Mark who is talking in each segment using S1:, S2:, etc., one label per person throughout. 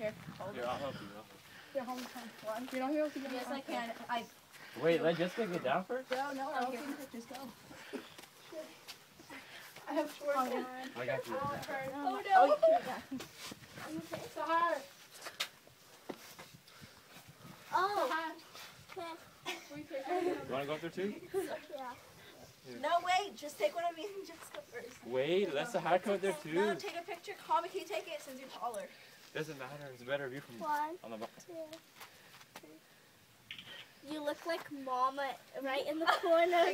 S1: Here, hold
S2: Here, I'll help you.
S1: Here, hold one. You don't hear what you Yes, I can.
S2: Wait, let Jessica get down first?
S1: No, I'll take pictures. Go. I have short hair.
S2: I got you.
S1: Oh, no. Oh, Sahar.
S3: Oh.
S1: Okay.
S2: You want to go through too?
S3: Yeah.
S1: No, wait. Just take one of me and Jessica first.
S2: Wait, let Sahar go there too.
S1: No, take a picture. Call me. Can you take it since you're taller?
S2: Doesn't matter. It's a better view from
S3: 1,
S2: on the
S3: 2, 3. You look like Mama right in the corner.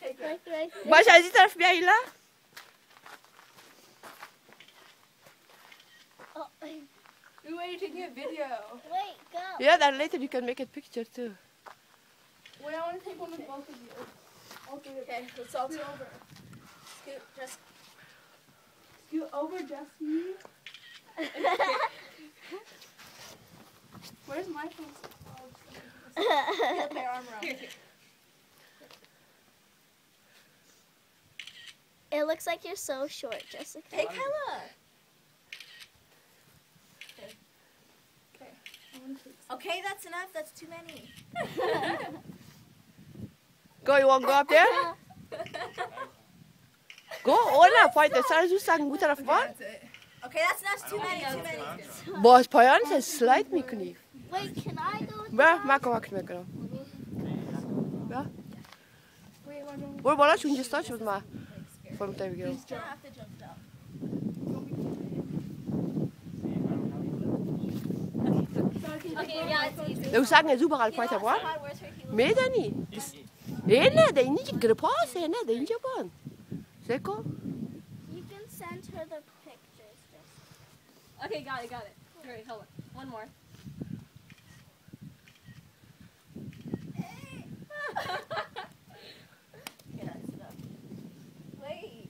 S3: Right.
S4: Moi, j'ai dit, t'as fait bien là?
S3: Oh.
S1: Ooh, wait, you're taking a video.
S3: Wait, go.
S4: Yeah, then later you can make a picture too.
S1: Wait, I want to take one with both of you. Okay, let's all scoot over. Scoot over, Jesse. Where's my phone? Here, put your arm around. Here.
S3: It looks like you're so short, Jessica.
S1: Hey, Kella. Okay, that's enough. That's too many.
S4: Go, you want to go up there? Go, Ola, fight the stars, you sang with a fun.
S1: Okay, that's enough. It's too many.
S4: Boss, Payan says, slide me, knife.
S3: Wait, can I go?
S4: Where? Maak hem wakker met hem. Ja? Hoor, voilà, je moet starten met mij. Voor hem tegen jou.
S1: Okay, yeah, it's easy.
S4: Nou, zeggen is überall fight a one. Me dan niet. Nee, dat is niet gepaast, nee, dat is niet Japan. Zeker?
S3: You can send her the pictures.
S1: Okay, got it. Alright, hold on. One more. Wait.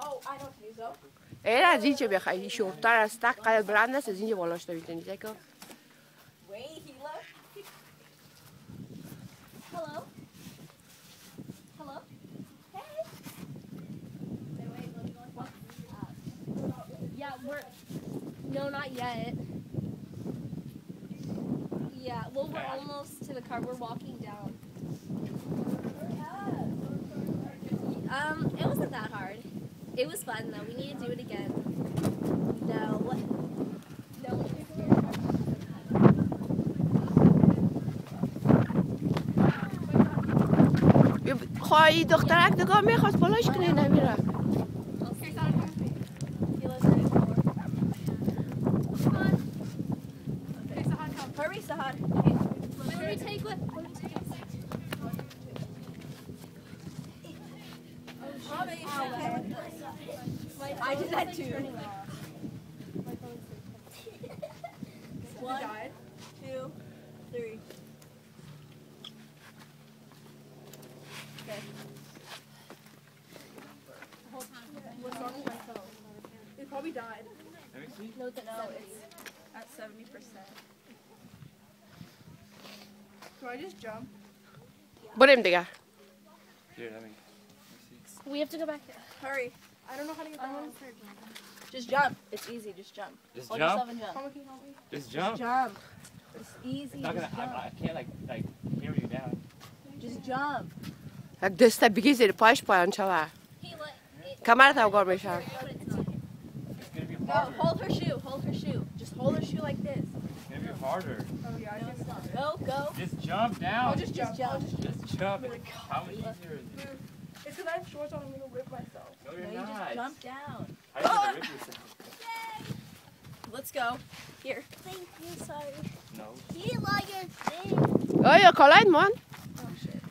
S1: Oh, I know what to do, so.
S4: Era zie je weer, die short daar stak kan je branden, ze zien je wel als niet zeker.
S1: Wait, Hila. Hello? Hello? Hey.
S5: Yeah, no, not yet. Yeah, well, we're almost to the car. We're walking down. It wasn't that hard. It was fun though. We need to do it again. No.
S4: Ga je toch direct de meer gaan spullen kunnen weer.
S1: Hurry, Sahar.
S5: Let me take what?
S1: I did that too. 1, 2, 3. Okay. What's wrong with my phone? It probably died.
S2: Let me see.
S1: No, it's at 70%. Do I just jump?
S4: But him digga.
S2: Here, let me see.
S5: We have to go back there.
S1: Hurry. I don't know how to get down. Just jump. It's easy. Just jump.
S2: Just
S1: Hold
S2: jump?
S1: yourself and jump.
S2: Just jump?
S1: Jump. It's easy.
S2: It's not gonna, I can't like hear you down.
S1: Just jump.
S4: Jak dostat bigizir paş payan çava. Kamera ta gor meşa.
S1: No, hold her shoe. Hold her shoe. Just hold her shoe like this.
S2: It's gonna be harder.
S1: Oh yeah. Go.
S2: Just jump down.
S1: Oh, just jump.
S2: Just jump. How much easier is it?
S1: It's because I have shorts on. I'm gonna whip myself.
S2: No, you're
S1: You
S2: not.
S1: just jump down.
S2: How are you gonna rip yourself?
S1: Let's go. Here.
S3: Thank you, sorry.
S2: No.
S3: You like your thing.
S4: Oh, je klein man.
S1: Oh shit.